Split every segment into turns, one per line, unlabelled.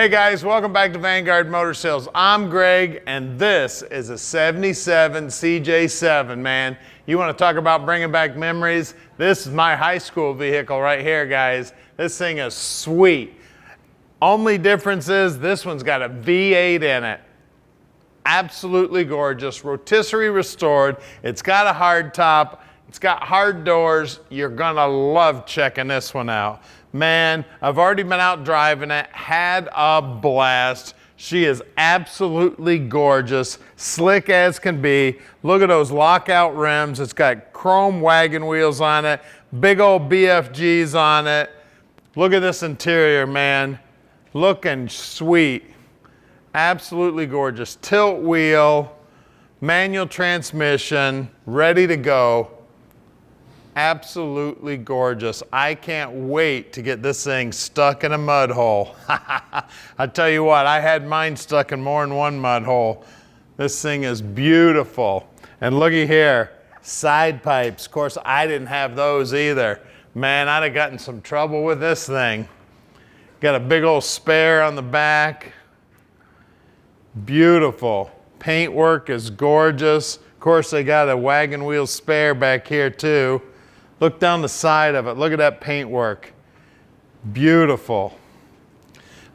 Hey guys, welcome back to Vanguard Motor Sales. I'm Greg, and this is a 77 CJ7, man. You want to talk about bringing back memories? This is my high school vehicle right here, guys. This thing is sweet. Only difference is this one's got a V8 in it. Absolutely gorgeous, rotisserie restored. It's got a hard top. It's got hard doors. You're gonna love checking this one out. Man, I've already been out driving it, had a blast. She is absolutely gorgeous, slick as can be. Look at those lockout rims. It's got chrome wagon wheels on it, big old BFGs on it. Look at this interior, man. Looking sweet. Absolutely gorgeous. Tilt wheel, manual transmission, ready to go. Absolutely gorgeous. I can't wait to get this thing stuck in a mud hole. I tell you what, I had mine stuck in more than one mud hole. This thing is beautiful. And looky here, side pipes. Of course, I didn't have those either. Man, I'd have gotten some trouble with this thing. Got a big old spare on the back. Beautiful. Paintwork is gorgeous. Of course, they got a wagon wheel spare back here too. Look down the side of it. Look at that paintwork. Beautiful.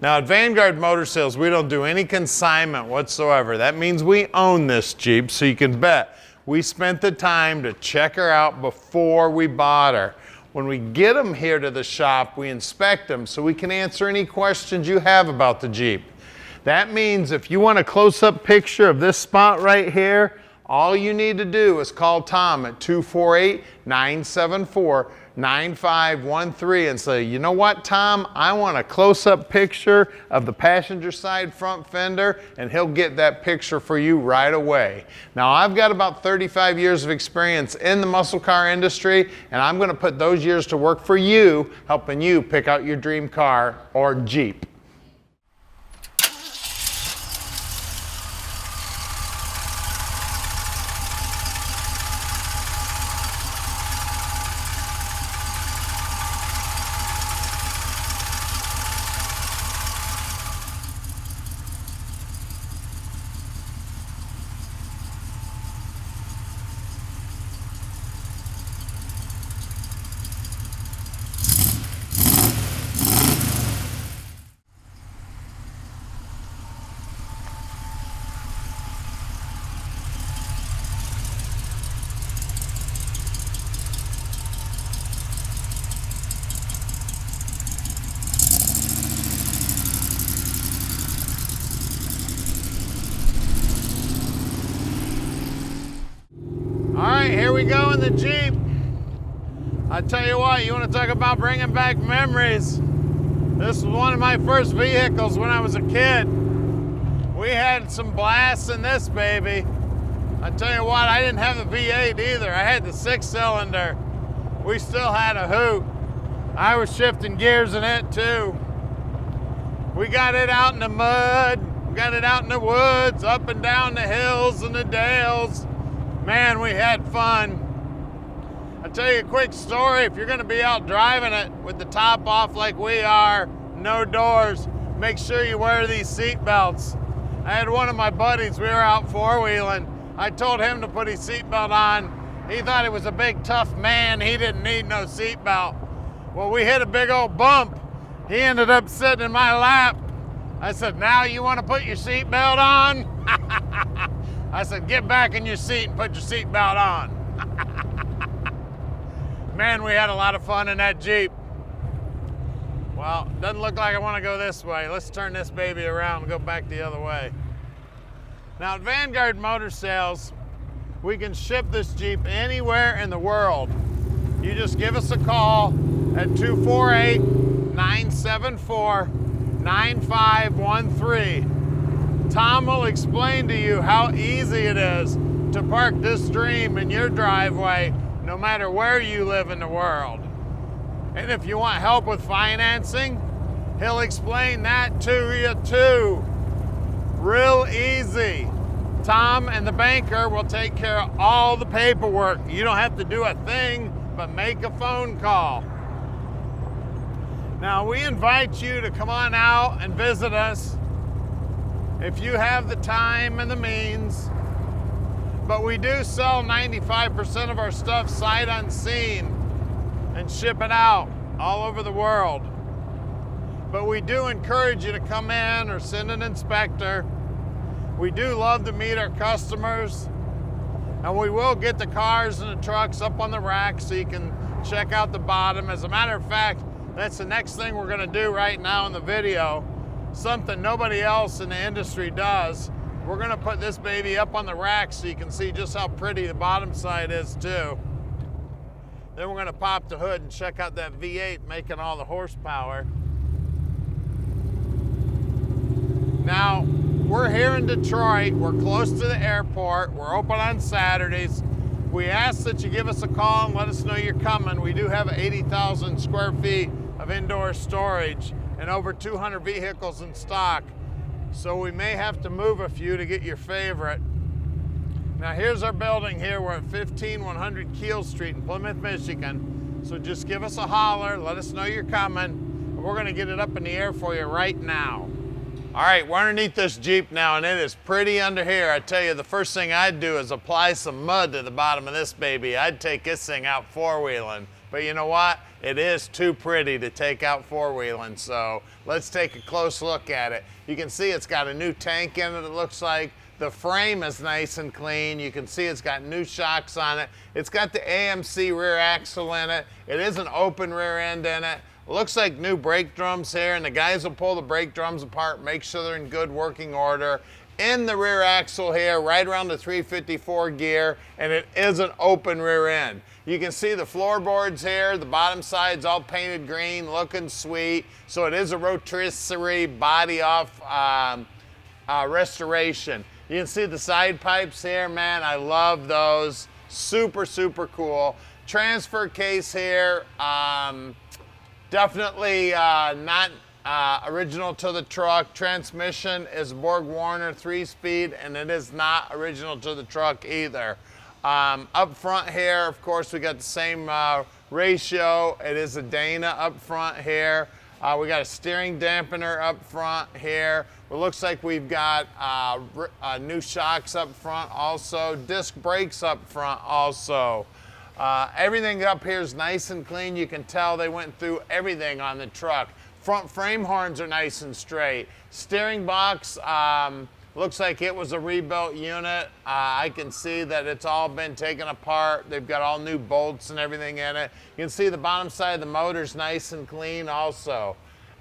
Now at Vanguard Motor Sales, we don't do any consignment whatsoever. That means we own this Jeep, so you can bet we spent the time to check her out before we bought her. When we get them here to the shop, we inspect them so we can answer any questions you have about the Jeep. That means if you want a close-up picture of this spot right here, all you need to do is call Tom at 248-974-9513 and say, you know what, Tom, I want a close-up picture of the passenger side front fender, and he'll get that picture for you right away. Now, I've got about 35 years of experience in the muscle car industry, and I'm going to put those years to work for you, helping you pick out your dream car or Jeep. All right, here we go in the Jeep. I tell you what, you want to talk about bringing back memories. This was one of my first vehicles when I was a kid. We had some blasts in this baby. I tell you what, I didn't have the V8 either. I had the 6-cylinder. We still had a hoot. I was shifting gears in it too. We got it out in the mud, got it out in the woods, up and down the hills and the dales. Man, we had fun. I'll tell you a quick story. If you're gonna be out driving it with the top off like we are, no doors, make sure you wear these seat belts. I had one of my buddies, we were out four-wheeling. I told him to put his seatbelt on. He thought he was a big tough man. He didn't need no seatbelt. Well, we hit a big old bump. He ended up sitting in my lap. I said, now you wanna put your seatbelt on? I said, get back in your seat and put your seatbelt on. Man, we had a lot of fun in that Jeep. Well, doesn't look like I want to go this way. Let's turn this baby around and go back the other way. Now at Vanguard Motor Sales, we can ship this Jeep anywhere in the world. You just give us a call at 248-974-9513. Tom will explain to you how easy it is to park this dream in your driveway, no matter where you live in the world. And if you want help with financing, he'll explain that to you too. Real easy. Tom and the banker will take care of all the paperwork. You don't have to do a thing but make a phone call. Now we invite you to come on out and visit us if you have the time and the means. But we do sell 95% of our stuff sight unseen and ship it out all over the world. But we do encourage you to come in or send an inspector. We do love to meet our customers, and we will get the cars and the trucks up on the rack so you can check out the bottom. As a matter of fact, that's the next thing we're gonna do right now in the video, something nobody else in the industry does. We're gonna put this baby up on the rack so you can see just how pretty the bottom side is too. Then we're gonna pop the hood and check out that V8 making all the horsepower. Now, we're here in Detroit. We're close to the airport. We're open on Saturdays. We ask that you give us a call and let us know you're coming. We do have 80,000 square feet of indoor storage and over 200 vehicles in stock. So we may have to move a few to get your favorite. Now here's our building here. We're at 15100 Keel Street in Plymouth, Michigan. So just give us a holler, let us know you're coming, and we're gonna get it up in the air for you right now. All right, we're underneath this Jeep now, and it is pretty under here. I tell you, the first thing I'd do is apply some mud to the bottom of this baby. I'd take this thing out four-wheeling. But you know what? It is too pretty to take out four-wheeling, so let's take a close look at it. You can see it's got a new tank in it, it looks like. The frame is nice and clean. You can see it's got new shocks on it. It's got the AMC rear axle in it. It is an open rear end in it. Looks like new brake drums here, and the guys will pull the brake drums apart, make sure they're in good working order. In the rear axle here, right around the 354 gear, and it is an open rear end. You can see the floorboards here, the bottom side's all painted green, looking sweet. So it is a rotisserie body off restoration. You can see the side pipes here, man, I love those. Super, super cool. Transfer case here. Definitely not original to the truck. Transmission is Borg Warner 3-speed, and it is not original to the truck either. Up front here, of course, we got the same ratio. It is a Dana up front here. We got a steering dampener up front here. It looks like we've got new shocks up front also. Disc brakes up front also. Everything up here is nice and clean. You can tell they went through everything on the truck. Front frame horns are nice and straight. Steering box looks like it was a rebuilt unit. I can see that it's all been taken apart. They've got all new bolts and everything in it. You can see the bottom side of the motor's nice and clean also.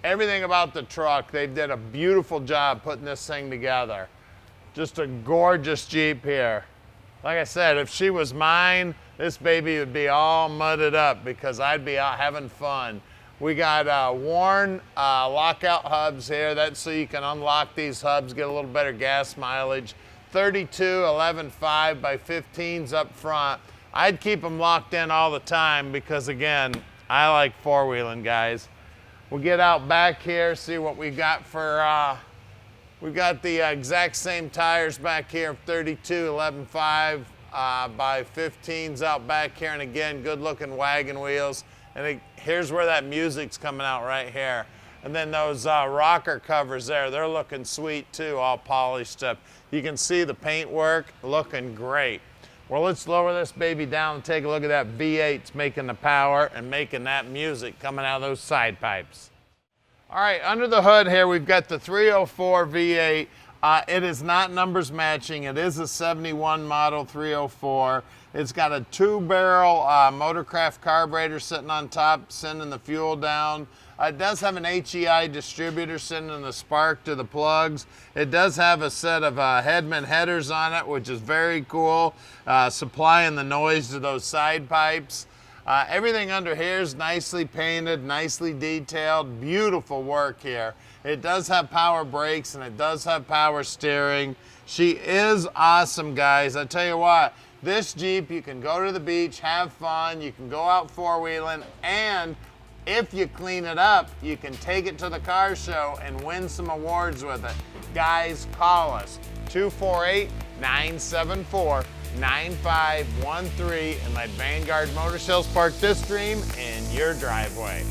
Everything about the truck, they did a beautiful job putting this thing together. Just a gorgeous Jeep here. Like I said, if she was mine, this baby would be all mudded up because I'd be out having fun. We got worn lockout hubs here. That's so you can unlock these hubs, get a little better gas mileage. 32 11.5 by 15s up front. I'd keep them locked in all the time because, again, I like four-wheeling, guys. We'll get out back here, see what we got for, we've got the exact same tires back here, 32 11.5 by 15s out back here, and again, good looking wagon wheels. And here's where that music's coming out right here. And then those rocker covers there, they're looking sweet too, all polished up. You can see the paint work looking great. Well, let's lower this baby down and take a look at that V8's making the power and making that music coming out of those side pipes. All right, under the hood here, we've got the 304 V8. It is not numbers matching. It is a 71 model 304. It's got a 2-barrel Motorcraft carburetor sitting on top, sending the fuel down. It does have an HEI distributor sending the spark to the plugs. It does have a set of Hedman headers on it, which is very cool, supplying the noise to those side pipes. Everything under here is nicely painted, nicely detailed, beautiful work here. It does have power brakes and it does have power steering. She is awesome, guys. I tell you what, this Jeep, you can go to the beach, have fun, you can go out four-wheeling, and if you clean it up, you can take it to the car show and win some awards with it. Guys, call us, 248-974-9513, and let Vanguard Motor Sales park this dream in your driveway.